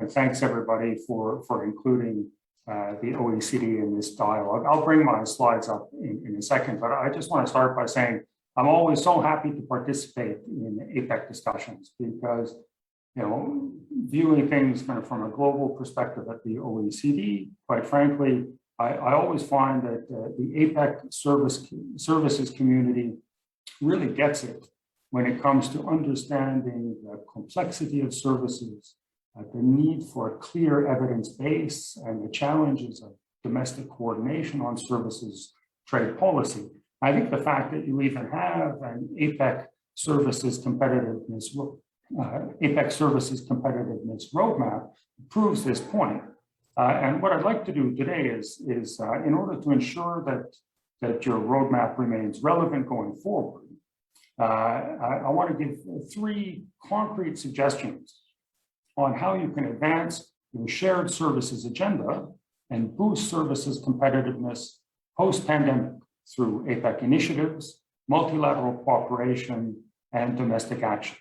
And thanks everybody for including the OECD in this dialogue. I'll bring my slides up in a second, but I just want to start by saying I'm always so happy to participate in APEC discussions because, viewing things kind of from a global perspective at the OECD, quite frankly, I always find that the APEC services community really gets it when it comes to understanding the complexity of services, the need for a clear evidence base, and the challenges of domestic coordination on services trade policy. I think the fact that you even have an APEC services competitiveness roadmap proves this point. And what I'd like to do today is in order to ensure that your roadmap remains relevant going forward, I want to give 3 concrete suggestions on how you can advance your shared services agenda and boost services competitiveness post-pandemic through APEC initiatives, multilateral cooperation, and domestic action.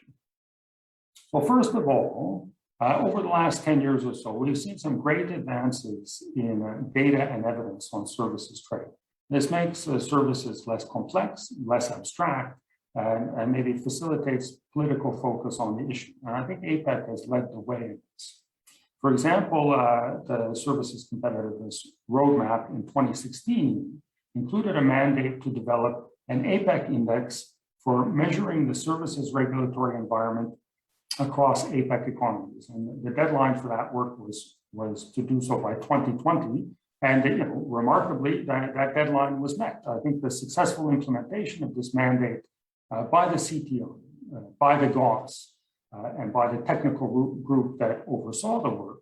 So first of all, over the last 10 years or so, we've seen some great advances in data and evidence on services trade. This makes services less complex, less abstract, and maybe facilitates political focus on the issue. And I think APEC has led the way in this. For example, the Services Competitiveness Roadmap in 2016 included a mandate to develop an APEC index for measuring the services regulatory environment across APEC economies. And the deadline for that work was to do so by 2020. And remarkably, that deadline was met. I think the successful implementation of this mandate by the CTO, by the GOS, and by the technical group that oversaw the work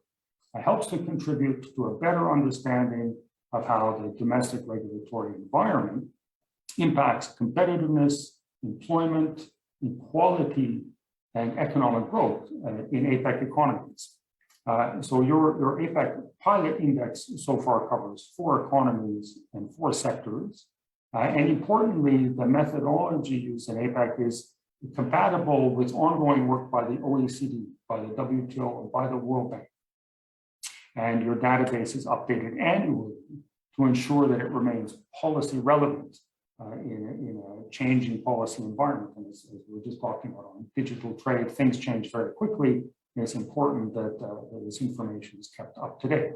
helps to contribute to a better understanding of how the domestic regulatory environment impacts competitiveness, employment, equality, and economic growth in APEC economies. So your APEC pilot index so far covers 4 economies and 4 sectors. And importantly, the methodology used in APEC is compatible with ongoing work by the OECD, by the WTO, and by the World Bank. And your database is updated annually to ensure that it remains policy relevant in a changing policy environment. And as we were just talking about on digital trade, things change very quickly. And it's important that this information is kept up to date.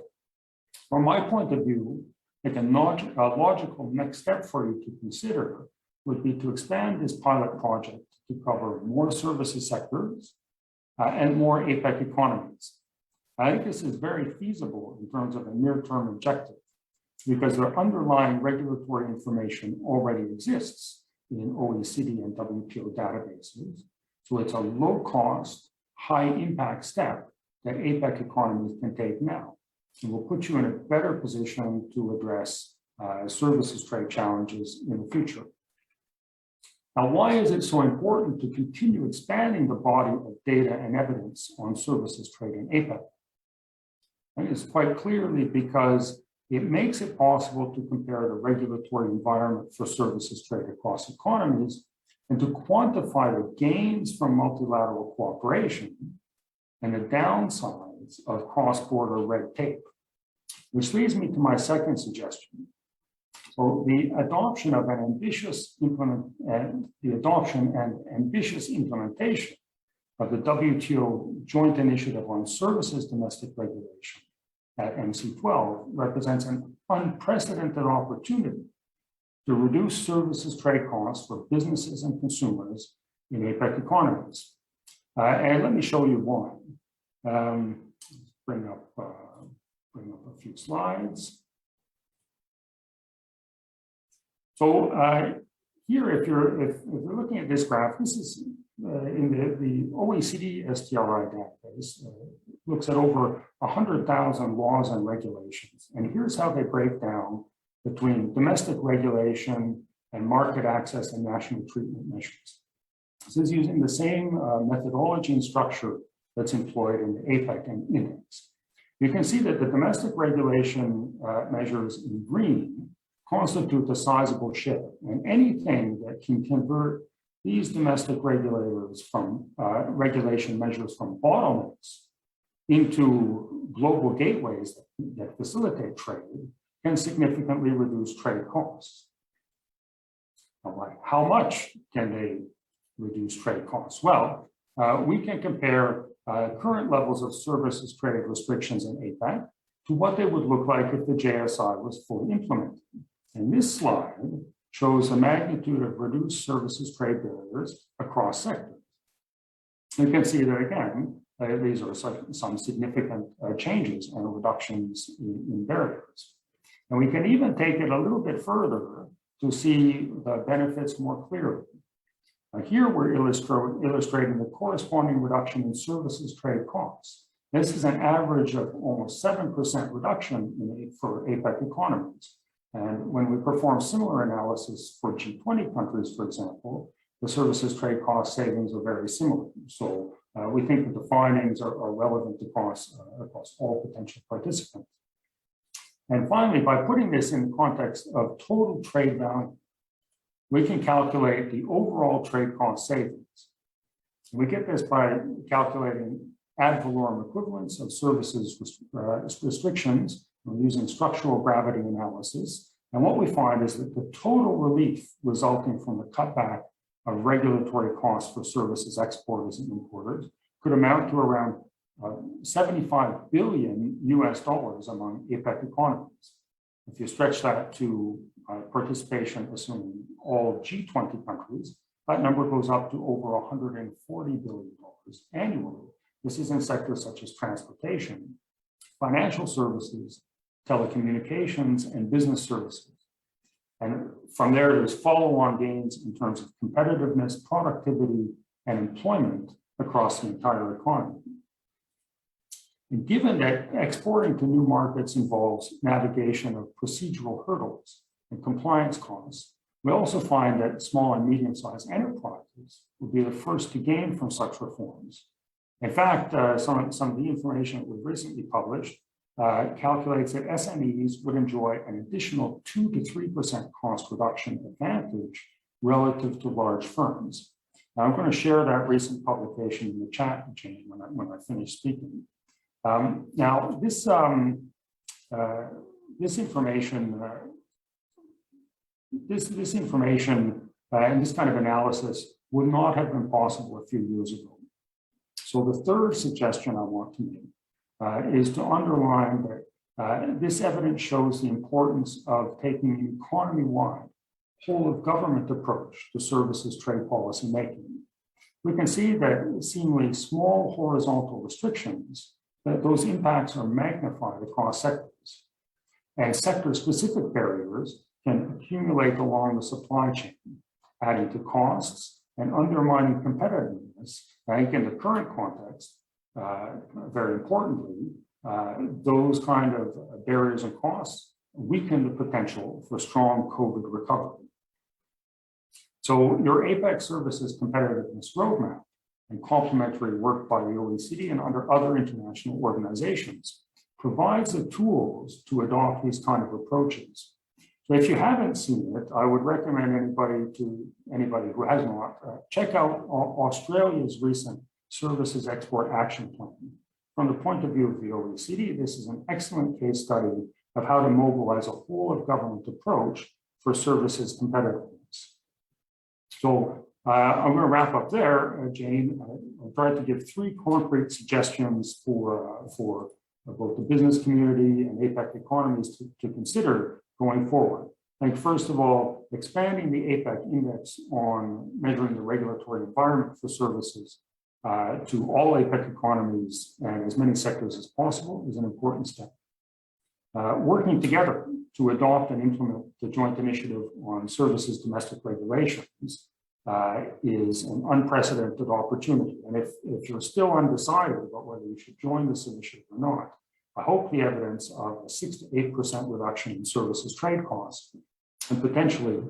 From my point of view, I think a logical next step for you to consider would be to expand this pilot project to cover more services sectors and more APEC economies. I think this is very feasible in terms of a near-term objective because their underlying regulatory information already exists in OECD and WTO databases. So it's a low-cost, high-impact step that APEC economies can take now. And will put you in a better position to address services trade challenges in the future. Now, why is it so important to continue expanding the body of data and evidence on services trade in APEC? And it's quite clearly because it makes it possible to compare the regulatory environment for services trade across economies and to quantify the gains from multilateral cooperation and the downsides of cross-border red tape, which leads me to my second suggestion. So the adoption and ambitious implementation of the WTO Joint Initiative on Services Domestic Regulation at MC12 represents an unprecedented opportunity to reduce services trade costs for businesses and consumers in APEC economies. And let me show you why. Bring up a few slides. So here, if you're looking at this graph, this is in the OECD STRI database. Looks at over 100,000 laws and regulations, and here's how they break down between domestic regulation and market access and national treatment measures. This is using the same methodology and structure that's employed in the APEC index. You can see that the domestic regulation measures in green constitute a sizable shift, and anything that can convert these domestic regulators from regulation measures from bottlenecks into global gateways that facilitate trade can significantly reduce trade costs. How much can they reduce trade costs? Well, we can compare current levels of services trade restrictions in APEC to what they would look like if the JSI was fully implemented. And this slide shows the magnitude of reduced services trade barriers across sectors. You can see that again, these are some significant changes and reductions in barriers. And we can even take it a little bit further to see the benefits more clearly. Here we're illustrating the corresponding reduction in services trade costs. This is an average of almost 7% reduction for APEC economies. And when we perform similar analysis for G20 countries, for example, the services trade cost savings are very similar. So we think that the findings are relevant across all potential participants. And finally, by putting this in the context of total trade value, we can calculate the overall trade cost savings. We get this by calculating ad valorem equivalents of services restrictions using structural gravity analysis. And what we find is that the total relief resulting from the cutback of regulatory costs for services exporters and importers could amount to around $75 billion among APEC economies. If you stretch that to participation, assuming all G20 countries, that number goes up to over $140 billion annually. This is in sectors such as transportation, financial services, telecommunications, and business services. And from there, there's follow-on gains in terms of competitiveness, productivity, and employment across the entire economy. And given that exporting to new markets involves navigation of procedural hurdles and compliance costs, we also find that small and medium-sized enterprises will be the first to gain from such reforms. In fact, some of the information that we've recently published calculates that SMEs would enjoy an additional 2 to 3% cost reduction advantage relative to large firms. Now, I'm going to share that recent publication in the chat chain when I finish speaking. Now, this information and this kind of analysis would not have been possible a few years ago. So the third suggestion I want to make is to underline that this evidence shows the importance of taking an economy-wide, whole-of-government approach to services trade policy making. We can see that seemingly small horizontal restrictions, that those impacts are magnified across sectors. And sector-specific barriers can accumulate along the supply chain, adding to costs and undermining competitiveness. I think in the current context, very importantly, those kind of barriers and costs weaken the potential for strong COVID recovery. So your APEC services competitiveness roadmap and complementary work by the OECD and other international organizations provides the tools to adopt these kind of approaches. So if you haven't seen it, I would recommend anybody who has not, check out Australia's recent Services Export Action Plan. From the point of view of the OECD, this is an excellent case study of how to mobilize a whole-of-government approach for services competitiveness. So I'm going to wrap up there, Jane. I'll try to give 3 concrete suggestions for both the business community and APEC economies to consider going forward. I think, first of all, expanding the APEC index on measuring the regulatory environment for services to all APEC economies and as many sectors as possible is an important step. Working together to adopt and implement the joint initiative on services domestic regulations is an unprecedented opportunity. And if you're still undecided about whether you should join this initiative or not, I hope the evidence of a 6 to 8% reduction in services trade costs and potentially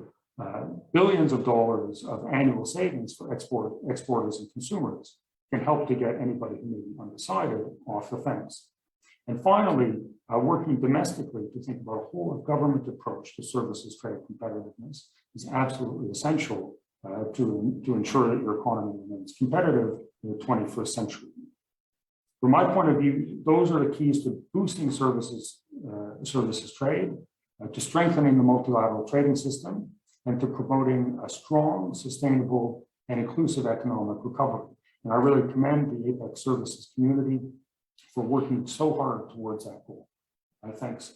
billions of dollars of annual savings for exporters and consumers can help to get anybody who may be undecided off the fence. And finally, working domestically to think about a whole-of-government approach to services trade competitiveness is absolutely essential to ensure that your economy remains competitive in the 21st century. From my point of view, those are the keys to boosting services trade, to strengthening the multilateral trading system, and to promoting a strong, sustainable, and inclusive economic recovery. And I really commend the APEC services community for working so hard towards that goal. Thanks.